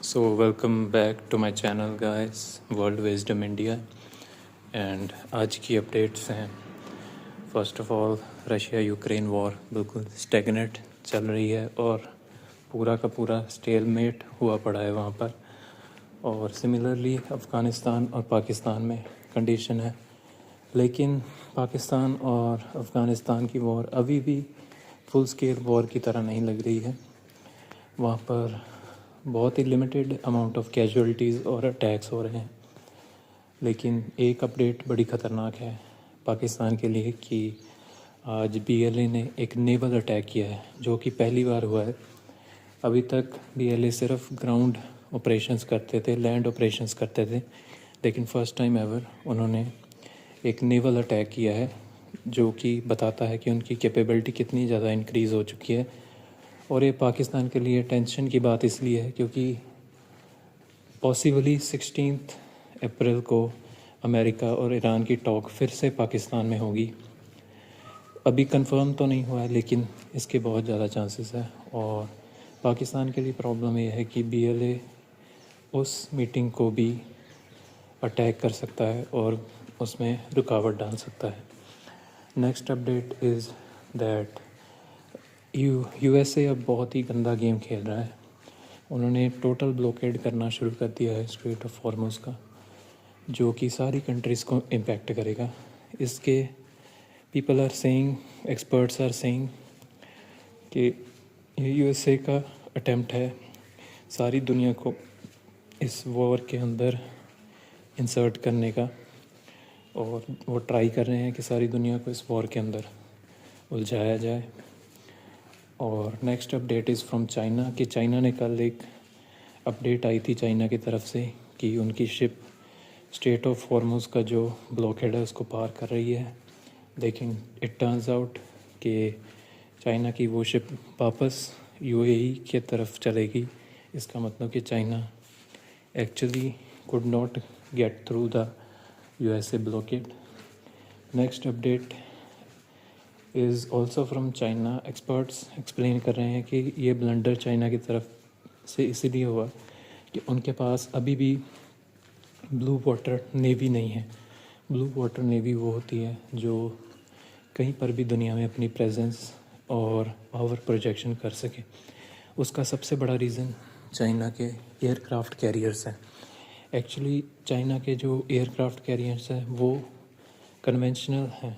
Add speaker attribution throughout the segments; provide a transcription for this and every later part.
Speaker 1: So welcome back to my channel guys, World Wisdom India। And आज की updates हैं। First of all, Russia Ukraine war बिल्कुल stagnate चल रही है और पूरा का पूरा स्टेलमेट हुआ पड़ा है वहाँ पर। और सिमिलरली अफ़गानिस्तान और पाकिस्तान में कंडीशन है, लेकिन पाकिस्तान और अफ़गानिस्तान की वॉर अभी भी फुल स्केल वॉर की तरह नहीं लग रही है। वहाँ पर बहुत ही लिमिटेड अमाउंट ऑफ कैजुअलिटीज़ और अटैक्स हो रहे हैं। लेकिन एक अपडेट बड़ी ख़तरनाक है पाकिस्तान के लिए कि आज बीएलए ने एक नेवल अटैक किया है, जो कि पहली बार हुआ है। अभी तक बीएलए सिर्फ ग्राउंड ऑपरेशंस करते थे, लैंड ऑपरेशंस करते थे, लेकिन फ़र्स्ट टाइम एवर उन्होंने एक नेवल अटैक किया है, जो कि बताता है कि उनकी कैपेबिलिटी कितनी ज़्यादा इंक्रीज़ हो चुकी है। और ये पाकिस्तान के लिए टेंशन की बात इसलिए है क्योंकि पॉसिबली 16 अप्रैल को अमेरिका और ईरान की टॉक फिर से पाकिस्तान में होगी। अभी कंफर्म तो नहीं हुआ है, लेकिन इसके बहुत ज़्यादा चांसेस है। और पाकिस्तान के लिए प्रॉब्लम ये है कि बीएलए उस मीटिंग को भी अटैक कर सकता है और उसमें रुकावट डाल सकता है। Next update is that USA अब बहुत ही गंदा गेम खेल रहा है। उन्होंने टोटल ब्लॉकेड करना शुरू कर दिया है स्ट्रेट ऑफ हॉर्मुज़ का, जो कि सारी कंट्रीज़ को इम्पेक्ट करेगा। इसके people are saying, experts are saying कि ये यूएसए का अटेम्प्ट है सारी दुनिया को इस वॉर के अंदर इंसर्ट करने का, और वो ट्राई कर रहे हैं कि सारी दुनिया को इस वॉर के अंदर उलझाया जाए। और next update is from China कि चाइना ने कल एक अपडेट आई थी चाइना की तरफ से कि उनकी शिप स्ट्रेट ऑफ हॉर्मुज़ का जो ब्लॉकेड है उसको पार कर रही है। लेकिन इट टर्न्स आउट कि चाइना की वो शिप वापस यूएई के तरफ चलेगी। इसका मतलब कि China actually could not get through the USA blockade. Next update is also from China. Experts explain कर रहे हैं कि ये ब्लंडर चाइना की तरफ से इसीलिए हुआ कि उनके पास अभी भी ब्लू वाटर नेवी नहीं है। ब्लू वाटर नेवी वो होती है जो कहीं पर भी दुनिया में अपनी प्रेजेंस और पावर प्रोजेक्शन कर सके। उसका सबसे बड़ा रीज़न चाइना के एयरक्राफ्ट कैरियर्स हैं। एक्चुअली चाइना के जो एयरक्राफ्ट कैरियर्स हैं वो कन्वेंशनल हैं,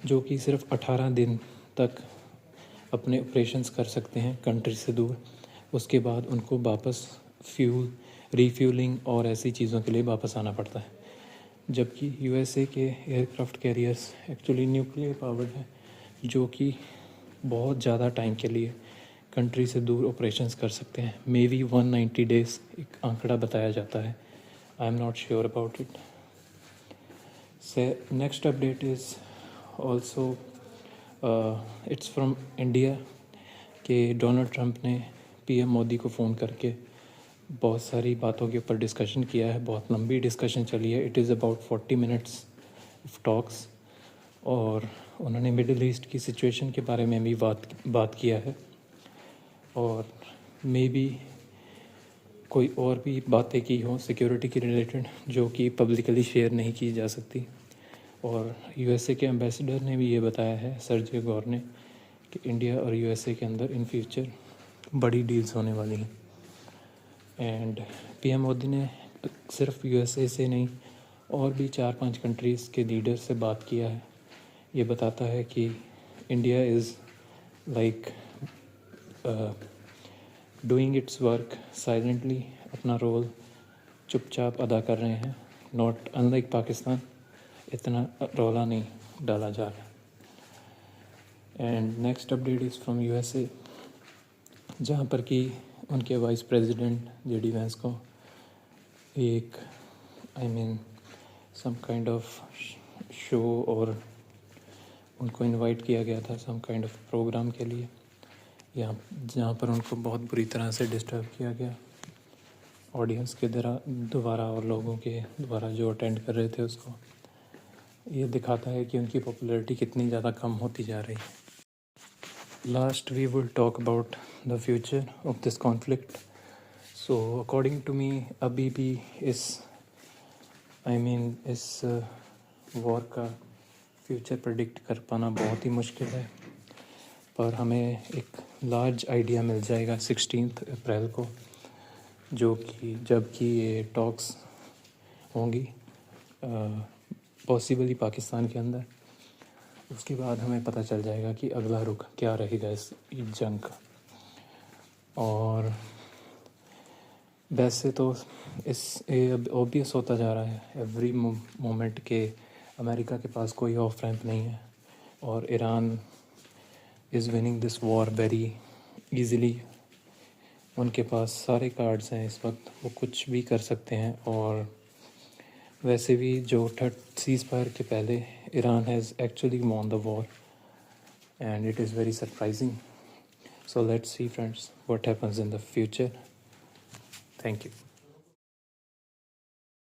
Speaker 1: जो कि सिर्फ 18 दिन तक अपने ऑपरेशंस कर सकते हैं कंट्री से दूर। उसके बाद उनको वापस फ्यूल रीफ्यूलिंग और ऐसी चीज़ों के लिए वापस आना पड़ता है। जबकि यूएसए के aircraft carriers actually nuclear powered है, जो कि बहुत ज़्यादा टाइम के लिए कंट्री से दूर ऑपरेशंस कर सकते हैं। मे बी 190 डेज़ एक आंकड़ा बताया जाता है। I am not sure about it. से next update is also it's from India कि डोनाल्ड ट्रंप ने पीएम मोदी को फ़ोन करके बहुत सारी बातों के ऊपर डिस्कशन किया है। बहुत लंबी डिस्कशन चली है। It is about 40 minutes of talks. और उन्होंने मिडिल ईस्ट की सिचुएशन के बारे में भी बात किया है, और मे बी कोई और भी बातें की हों सिक्योरिटी के रिलेटेड, जो कि पब्लिकली शेयर नहीं की जा सकती। और यूएसए के एम्बेसडर ने भी ये बताया है, सर्जी गौर ने, कि इंडिया और यूएसए के अंदर इन फ्यूचर बड़ी डील्स होने वाली हैं। एंड पीएम मोदी ने सिर्फ यूएसए से नहीं और भी 4-5 कंट्रीज़ के लीडर से बात किया है। ये बताता है कि India is like doing it's work silently, अपना रोल चुपचाप अदा कर रहे हैं। नॉट अनलाइक पाकिस्तान, इतना रौला नहीं डाला जा रहा। And next update is from USA, जहाँ पर कि उनके वाइस प्रेसिडेंट जेडी वैंस को एक सम काइंड ऑफ शो और उनको इनवाइट किया गया था सम काइंड ऑफ प्रोग्राम के लिए, जहाँ पर उनको बहुत बुरी तरह से डिस्टर्ब किया गया ऑडियंस के द्वारा और लोगों के द्वारा जो अटेंड कर रहे थे उसको। ये दिखाता है कि उनकी पॉपुलैरिटी कितनी ज़्यादा कम होती जा रही है। Last we will talk about the future of this conflict. So according to me अभी भी इस वॉर का फ्यूचर प्रेडिक्ट कर पाना बहुत ही मुश्किल है, पर हमें एक लार्ज आइडिया मिल जाएगा 16 अप्रैल को, जो कि जब कि ये टॉक्स होंगी पॉसिबली पाकिस्तान के अंदर। उसके बाद हमें पता चल जाएगा कि अगला रुख क्या रहेगा इस जंग का। और वैसे तो ये अब ऑब्वियस होता जा रहा है एवरी मोमेंट के अमेरिका के पास कोई ऑफ रैंप नहीं है, और Iran is winning this were very easily. उनके पास सारे कार्ड्स हैं इस वक्त, वो कुछ भी कर सकते हैं। और वैसे भी जो सीज़ फायर के पहले Iran has actually won the war, and it is very surprising. So let's see friends what happens in the future. Thank you.